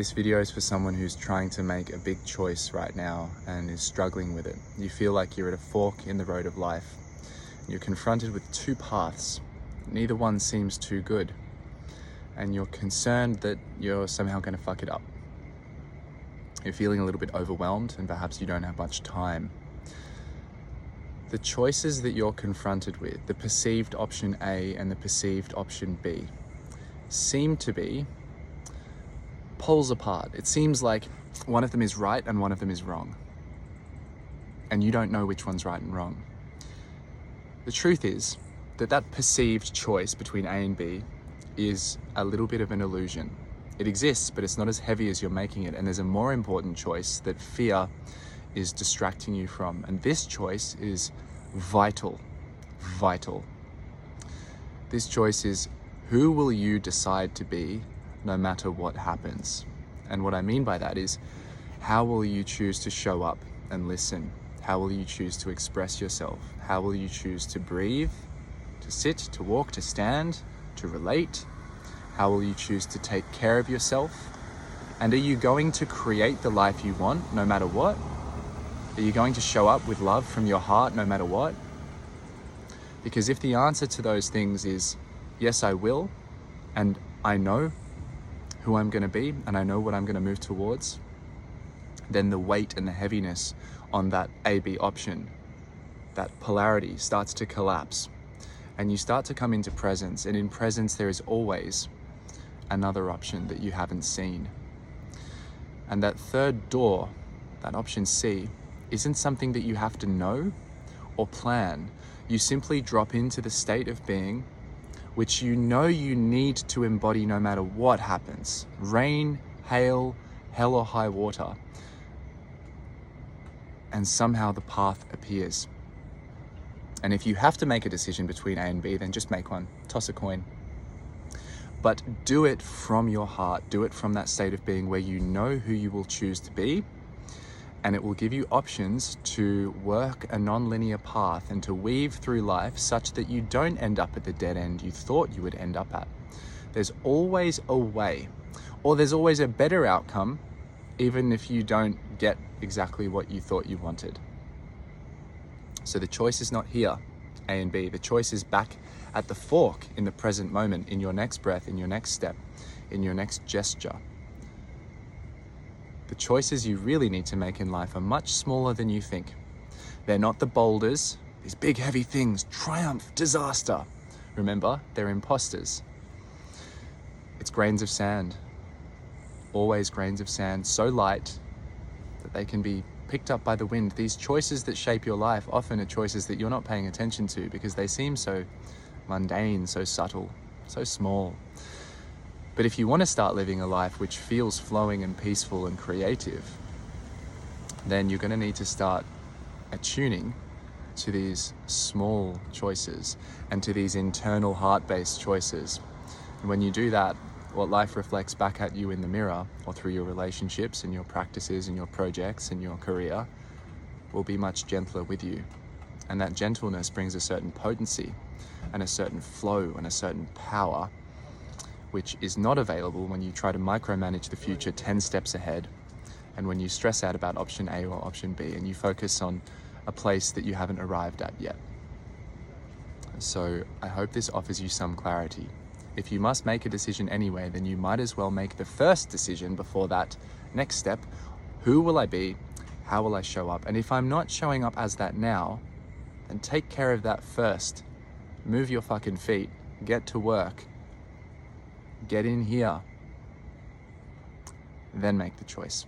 This video is for someone who's trying to make a big choice right now and is struggling with it. You feel like you're at a fork in the road of life. You're confronted with two paths. Neither one seems too good. And you're concerned that you're somehow going to fuck it up. You're feeling a little bit overwhelmed and perhaps you don't have much time. The choices that you're confronted with, the perceived option A and the perceived option B, seem to be poles apart. It seems like one of them is right and one of them is wrong. And you don't know which one's right and wrong. The truth is that that perceived choice between A and B is a little bit of an illusion. It exists, but it's not as heavy as you're making it. And there's a more important choice that fear is distracting you from. And this choice is vital. This choice is, who will you decide to be no matter what happens? And what I mean by that is, how will you choose to show up and listen? How will you choose to express yourself? How will you choose to breathe, to sit, to walk, to stand, to relate? How will you choose to take care of yourself? And are you going to create the life you want no matter what? Are you going to show up with love from your heart no matter what? Because if the answer to those things is, yes, I will, and I know who I'm going to be, and I know what I'm going to move towards, then the weight and the heaviness on that A-B option, that polarity, starts to collapse. And you start to come into presence, and in presence there is always another option that you haven't seen. And that third door, that option C, isn't something that you have to know or plan. You simply drop into the state of being which you know you need to embody no matter what happens. Rain, hail, hell or high water. And somehow the path appears. And if you have to make a decision between A and B, then just make one. Toss a coin. But do it from your heart. Do it from that state of being where you know who you will choose to be. And it will give you options to work a non-linear path and to weave through life such that you don't end up at the dead end you thought you would end up at. There's always a way, or there's always a better outcome, even if you don't get exactly what you thought you wanted. So the choice is not here, A and B. The choice is back at the fork in the present moment, in your next breath, in your next step, in your next gesture. The choices you really need to make in life are much smaller than you think. They're not the boulders, these big heavy things, triumph, disaster. Remember, they're imposters. It's grains of sand. Always grains of sand, so light that they can be picked up by the wind. These choices that shape your life often are choices that you're not paying attention to because they seem so mundane, so subtle, so small. But if you want to start living a life which feels flowing and peaceful and creative, then you're going to need to start attuning to these small choices and to these internal heart-based choices. And when you do that, what life reflects back at you in the mirror or through your relationships and your practices and your projects and your career will be much gentler with you. And that gentleness brings a certain potency and a certain flow and a certain power which is not available when you try to micromanage the future 10 steps ahead, and when you stress out about option A or option B and you focus on a place that you haven't arrived at yet. So I hope this offers you some clarity. If you must make a decision anyway, then you might as well make the first decision before that next step. Who will I be? How will I show up? And if I'm not showing up as that now, then take care of that first. Move your fucking feet, get to work. Get in here, then make the choice.